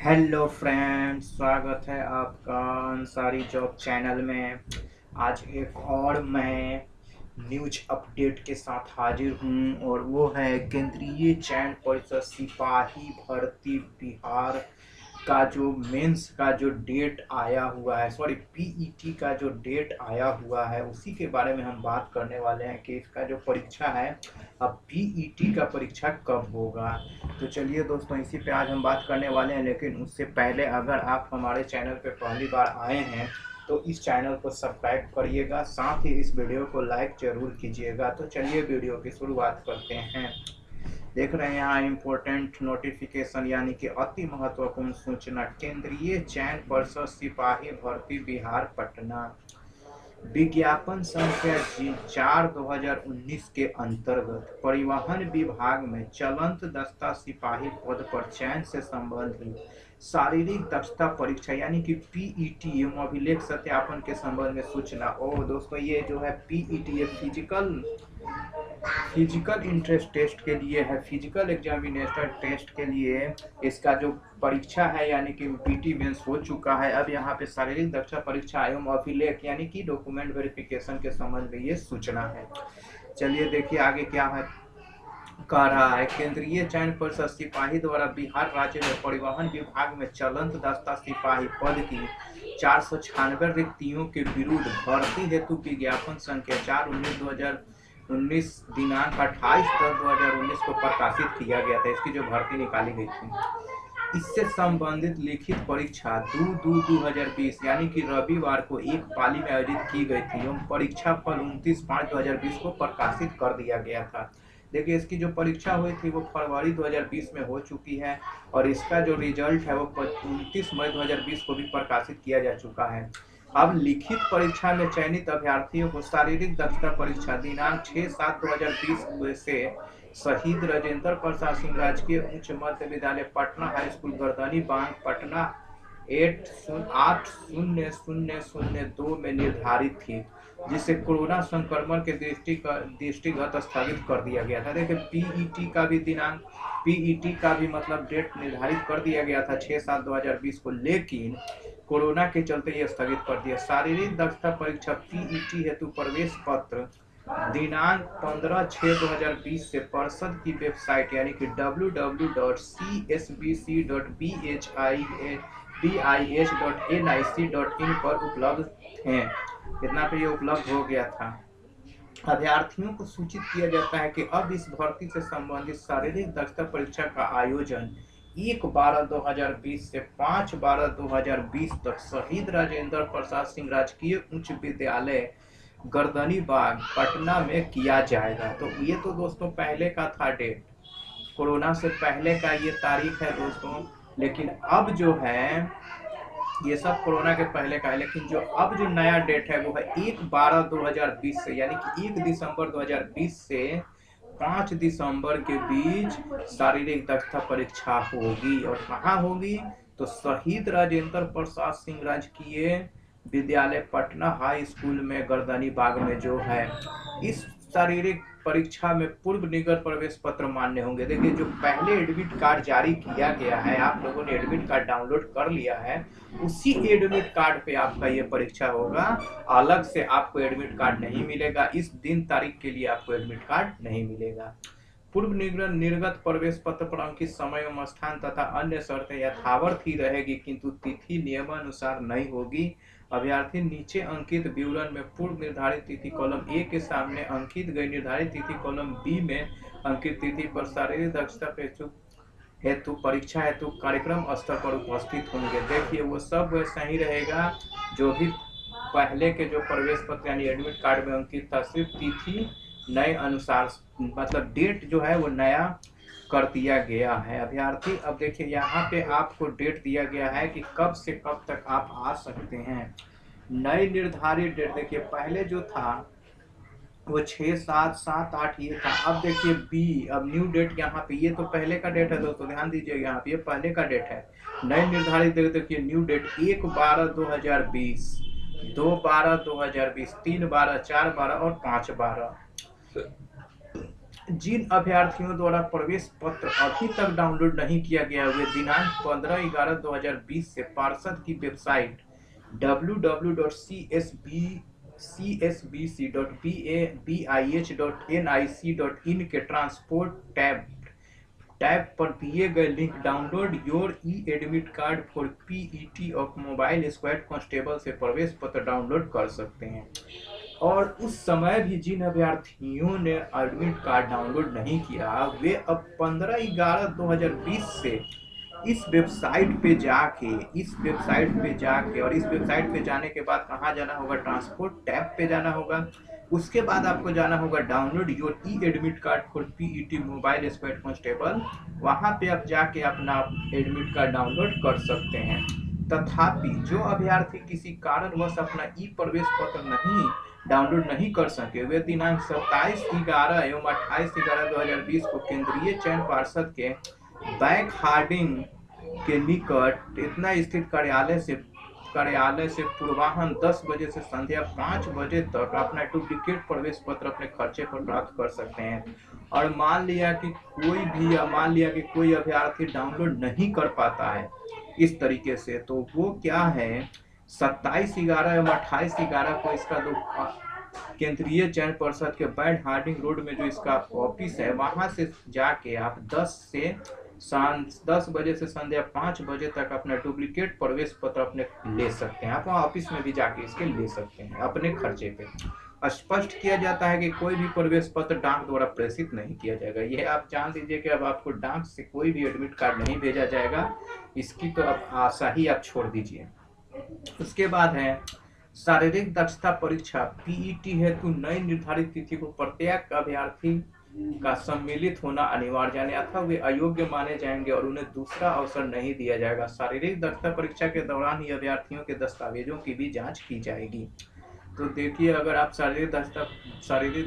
Hello friends, स्वागत है आपका अंसारी जॉब चैनल में। आज एक और मैं न्यूज अपडेट के साथ हाजिर हूँ और वो है केंद्रीय चयन परिषद सिपाही भर्ती बिहार का जो मेंस का जो डेट आया हुआ है, सॉरी पीईटी का जो डेट आया हुआ है, उसी के बारे में हम बात करने वाले हैं कि इसका जो परीक्षा है, अब पीईटी का परीक्षा कब होगा। तो चलिए दोस्तों, इसी पे आज हम बात करने वाले हैं। लेकिन उससे पहले अगर आप हमारे चैनल पे पहली बार आए हैं तो इस चैनल को सब्सक्राइब करिएगा, साथ ही इस वीडियो को लाइक जरूर कीजिएगा। तो चलिए वीडियो की शुरुआत करते हैं। देख रहे हैं यहाँ इम्पोर्टेंट नोटिफिकेशन यानी कि अति महत्वपूर्ण सूचना। केंद्रीय चयन परिषद सिपाही भर्ती बिहार पटना विज्ञापन संख्या 4/2019 के अंतर्गत परिवहन विभाग में चलंत दस्ता सिपाही पद पर चयन से संबंधित शारीरिक दक्षता परीक्षा यानी कि पीईटी एवं अभिलेख सत्यापन के संबंध में सूचना। ओ दोस्तों, ये जो है पीईटी, ये फिजिकल इंट्रेंस टेस्ट के लिए है, फिजिकल एग्जामिनेशन टेस्ट के लिए इसका जो परीक्षा है यानी कि पीटी मेंस हो चुका है। अब यहाँ पे शारीरिक दक्षता परीक्षा एवं अभिलेख यानी कि डॉक्यूमेंट वेरिफिकेशन के संबंध में ये सूचना है। चलिए देखिए आगे क्या है, कह रहा है केंद्रीय चयन परिषद सिपाही द्वारा बिहार राज्य में परिवहन विभाग में चलंत दस्ता सिपाही पद की 496 रिक्तियों के विरुद्ध भर्ती हेतु विज्ञापन संख्या 4/19/2019 दिनांक 28/10/2019 को प्रकाशित किया गया था। इसकी जो भर्ती निकाली गई थी, इससे संबंधित लिखित परीक्षा 2/2/2020 यानी कि रविवार को एक पाली में आयोजित की गई थी एवं परीक्षा फल 29/5/2020 को प्रकाशित कर दिया गया था। देखिए, इसकी जो परीक्षा हुई थी वो फरवरी 2020 में हो चुकी है और इसका जो रिजल्ट है वो 29 मई 2020 को भी प्रकाशित किया जा चुका है। अब लिखित परीक्षा में चयनित अभ्यर्थियों को शारीरिक दक्षता परीक्षा दिनांक 6/7/2020 से शहीद राजेंद्र प्रसाद सिंह राजकीय उच्च मध्य विद्यालय पटना हाई स्कूल गर्दनी बांध पटना 8/0/2002 में निर्धारित थी, जिसे कोरोना संक्रमण के दृष्टिगत स्थगित कर दिया गया था। देखिए, पीईटी का भी मतलब डेट निर्धारित कर दिया गया था 6/7/2020 को, लेकिन कोरोना के चलते यह स्थगित कर दिया। शारीरिक दक्षता परीक्षा पीईटी हेतु प्रवेश पत्र दिनांक 15/6/2020 से परिषद की वेबसाइट यानी कि www.csbc.bis.nic.in पर उपलब्ध हैं। इतना पे ये उपलब्ध हो गया था। अभ्यर्थियों को सूचित किया जाता है कि अब इस भर्ती से संबंधित शारीरिक दक्षता परीक्षा का आयोजन 1/12/2020 से 5/12/2020 तक शहीद राजेंद्र प्रसाद सिंह राजकीय उच्च विद्यालय गर्दनी बाग पटना में किया जाएगा। तो ये तो दोस्तों पहले का था डेट, कोरोना से पहले का ये तारीख है दोस्तों। लेकिन अब जो है, ये सब कोरोना के पहले का है, लेकिन जो अब जो नया डेट है वो है 1/12/2020 से यानी कि 1 दिसंबर 2020 से 5 दिसंबर के बीच शारीरिक दक्षता परीक्षा होगी। और कहाँ होगी? तो शहीद राजेंद्र प्रसाद सिंह राजकीय विद्यालय पटना हाई स्कूल में गर्दनी बाग में जो है। इस शारीरिक परीक्षा में पूर्व निगत प्रवेश पत्र मान्य होंगे। देखिए, जो पहले एडमिट कार्ड जारी किया गया है, आप लोगों ने एडमिट कार्ड डाउनलोड कर लिया है, उसी एडमिट कार्ड पे आपका ये परीक्षा होगा। अलग से आपको एडमिट कार्ड नहीं मिलेगा, इस दिन तारीख के लिए आपको एडमिट कार्ड नहीं मिलेगा। पूर्व निर्गत प्रवेश पत्र पर अंकित समय एवं स्थान तथा अन्य शर्तें यथावत ही रहेगी, किंतु तिथि नियमानुसार नहीं होगी। अभ्यर्थी नीचे अंकित विवरण में पूर्व निर्धारित तिथि कॉलम ए के सामने अंकित गई निर्धारित तिथि कॉलम बी में अंकित तिथि पर शारीरिक दक्षता हेतु परीक्षा हेतु कार्यक्रम स्तर पर उपस्थित होंगे। देखिए, वो सब वैसा ही रहेगा जो भी पहले के जो प्रवेश पत्र यानी एडमिट कार्ड में अंकित था, सिर्फ तिथि नए अनुसार मतलब डेट जो है वो नया कर दिया गया है। अभ्यर्थी, अब देखिए यहाँ पे आपको डेट दिया गया है कि कब से कब तक आप आ सकते हैं। नई निर्धारित डेट देखिए, पहले जो था वो 6/7/7/8 ये था। अब देखिए बी, अब न्यू डेट यहाँ पे, ये तो पहले का डेट है दोस्तों, ध्यान दीजिएगा, यहाँ पे ये पहले का डेट है। नई निर्धारित डेट देखिए, न्यू डेट 1/12/2020, 2/12/2020, 3/12, 4/12 और 5/12। जिन अभ्यर्थियों द्वारा प्रवेश पत्र अभी तक डाउनलोड नहीं किया गया वे दिनांक 15/11/2020 से पार्षद की वेबसाइट www.csbc.bih.nic.in के ट्रांसपोर्ट टैब पर दिए गए link download your E admit card for PET of mobile squad constable से प्रवेश पत्र डाउनलोड कर सकते हैं। और उस समय भी जिन अभ्यर्थियों ने एडमिट कार्ड डाउनलोड नहीं किया वे अब 15/11/2020 से इस वेबसाइट पे जाके और इस वेबसाइट पे जाने के बाद कहाँ जाना होगा, ट्रांसपोर्ट टैब पे जाना होगा। उसके बाद आपको जाना होगा download your E admit card for PET mobile squad constable, वहाँ पे आप जाके अपना एडमिट कार्ड डाउनलोड कर सकते हैं। तथापि जो अभ्यर्थी किसी कारणवश अपना ई प्रवेश पत्र नहीं डाउनलोड नहीं कर सके वे दिनांक 27/11 एवं 28/11/2020 को केंद्रीय चयन पार्षद के बैक हार्डिंग के निकट इतना स्थित कार्यालय से पूर्वाह्न 10 बजे से संध्या 5 बजे तक अपना डुप्लीकेट प्रवेश पत्र अपने खर्चे पर प्राप्त कर सकते हैं। और मान लिया कि कोई अभ्यर्थी डाउनलोड नहीं कर पाता है इस तरीके से, तो वो क्या है 27/11 एवं 28/11 को इसका केंद्रीय चयन परिषद के बैड हार्डिंग रोड में जो इसका ऑफिस है वहां से जाके आप 10 बजे से संध्या 5 बजे तक अपना डुप्लीकेट प्रवेश पत्र अपने ले सकते हैं। आप वहाँ ऑफिस में भी जाके इसके ले सकते हैं अपने खर्चे पे। स्पष्ट किया जाता है कि कोई भी प्रवेश पत्र डाक द्वारा प्रेषित नहीं किया जाएगा। यह आप जान लीजिए कि अब आपको डाक से कोई भी एडमिट कार्ड नहीं भेजा जाएगा, इसकी तो आप आशा ही आप छोड़ दीजिए। उसके बाद है शारीरिक दक्षता परीक्षा पीईटी हेतु नई निर्धारित तिथि को प्रत्येक अभ्यर्थी का सम्मिलित होना अनिवार्य, यानी अथवा वे अयोग्य माने जाएंगे और उन्हें दूसरा अवसर नहीं दिया जाएगा। शारीरिक दक्षता परीक्षा के दौरान ही अभ्यर्थियों के दस्तावेजों की भी जांच की जाएगी। तो देखिए, अगर आप शारीरिक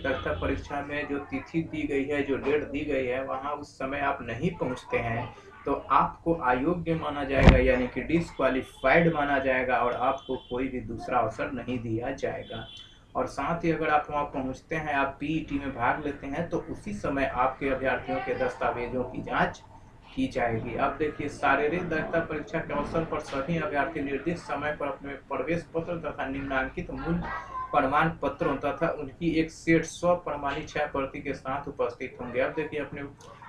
दक्षता परीक्षा में जो तिथि दी गई है, जो डेट दी गई है, वहां उस समय आप नहीं पहुंचते हैं तो आपको अयोग्य माना जाएगा, यानी कि डिस्क्वालिफाइड माना जाएगा और आपको कोई भी दूसरा अवसर नहीं दिया जाएगा। और साथ ही अगर आप वहां पहुंचते हैं, आप पीईटी में भाग लेते हैं, तो उसी समय आपके अभ्यर्थियों के दस्तावेजों की जांच की जाएगी। अब देखिए, शारीरिक दक्षता परीक्षा के अवसर पर सभी अभ्यर्थी निर्दिष्ट समय पर अपने प्रवेश पत्र तथा निम्नांकित मूल प्रमाण पत्रों तथा उनकी एक सेट स्वप्रमाणित 6 प्रति के साथ उपस्थित होंगे। अब देखिए, अपने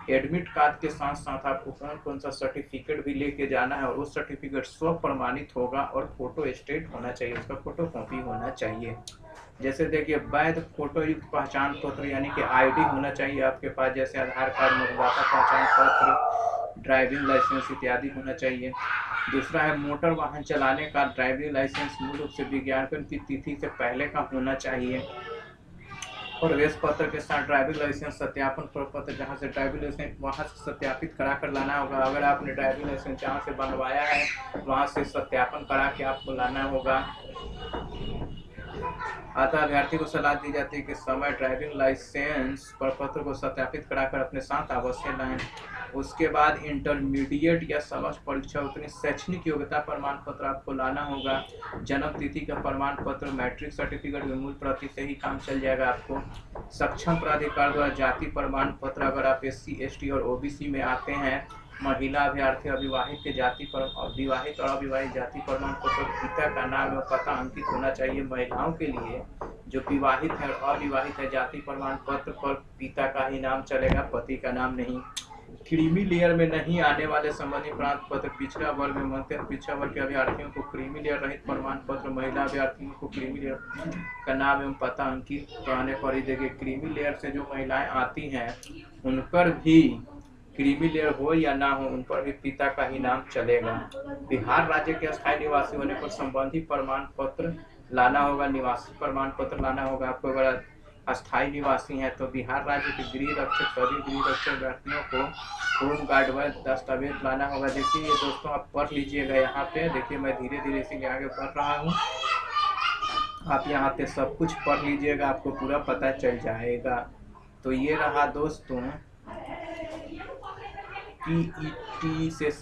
एडमिट कार्ड के साथ साथ आपको कौन कौन सा सर्टिफिकेट भी लेके जाना है और वो सर्टिफिकेट स्वप्रमाणित होगा और फोटो स्टेट होना चाहिए, उसका फोटो कॉपी होना चाहिए। जैसे देखिए, वैध फोटो युक्त पहचान पत्र यानी कि आईडी होना चाहिए आपके पास, जैसे आधार कार्ड, मतदाता पहचान पत्र, ड्राइविंग लाइसेंस इत्यादि होना चाहिए। दूसरा है मोटर वाहन चलाने का ड्राइविंग लाइसेंस मूल रूप से विज्ञापन की तिथि से पहले का होना चाहिए। प्रवेश पत्र के साथ ड्राइविंग लाइसेंस सत्यापन पत्र, जहाँ से ड्राइविंग लाइसेंस वहाँ से सत्यापित करा कर लाना होगा। अगर आपने ड्राइविंग लाइसेंस जहाँ से बनवाया है वहाँ से सत्यापन करा के आपको लाना होगा। अतः अभ्यर्थी को सलाह दी जाती है कि समय ड्राइविंग लाइसेंस प्रपत्र को सत्यापित कराकर अपने साथ अवश्य लाएं। उसके बाद इंटरमीडिएट या समस्त परीक्षा उत्तीर्ण शैक्षणिक योग्यता प्रमाण पत्र आपको लाना होगा। जन्म तिथि का प्रमाण पत्र, मैट्रिक सर्टिफिकेट की मूल प्रति से ही काम चल जाएगा आपको। सक्षम प्राधिकार द्वारा जाति प्रमाण पत्र, अगर आप SC ST और OBC में आते हैं, महिला अभ्यर्थी, अविवाहित के जाति पर विवाहित और अविवाहित जाति प्रमाण पत्र, पिता का नाम एवं पता अंकित होना चाहिए। महिलाओं के लिए जो विवाहित है और अविवाहित है, जाति प्रमाण पत्र पर पिता का ही नाम चलेगा, पति का नाम नहीं। क्रीमी लेयर में नहीं आने वाले संबंधी प्रमाण पत्र, पिछड़ा वर्ग में पिछड़ा वर्ग के अभ्यर्थियों को क्रीमी लेयर रहित प्रमाण पत्र, महिला अभ्यर्थियों को क्रीमी लेयर का नाम एवं पता अंकित कराने पर ही। देखिए, क्रीमी लेयर से जो महिलाएं आती हैं उन पर भी क्रीमी लेयर हो या ना हो, उन पर भी पिता का ही नाम चलेगा। बिहार राज्य के अस्थायी निवासी होने पर संबंधी प्रमाण पत्र लाना होगा, निवासी प्रमाण पत्र लाना होगा आपको। अगर अस्थायी निवासी हैं तो बिहार राज्य के गृह रक्षक, सभी गृह रक्षक अभ्यर्थियों को होम गार्ड व दस्तावेज लाना होगा। देखिए ये दोस्तों, आप पढ़ लीजिएगा यहाँ पे। देखिए, मैं धीरे धीरे इसी आगे बढ़ रहा हूँ, आप यहाँ पे सब कुछ पढ़ लीजिएगा, आपको पूरा पता चल जाएगा। तो ये रहा दोस्तों PET से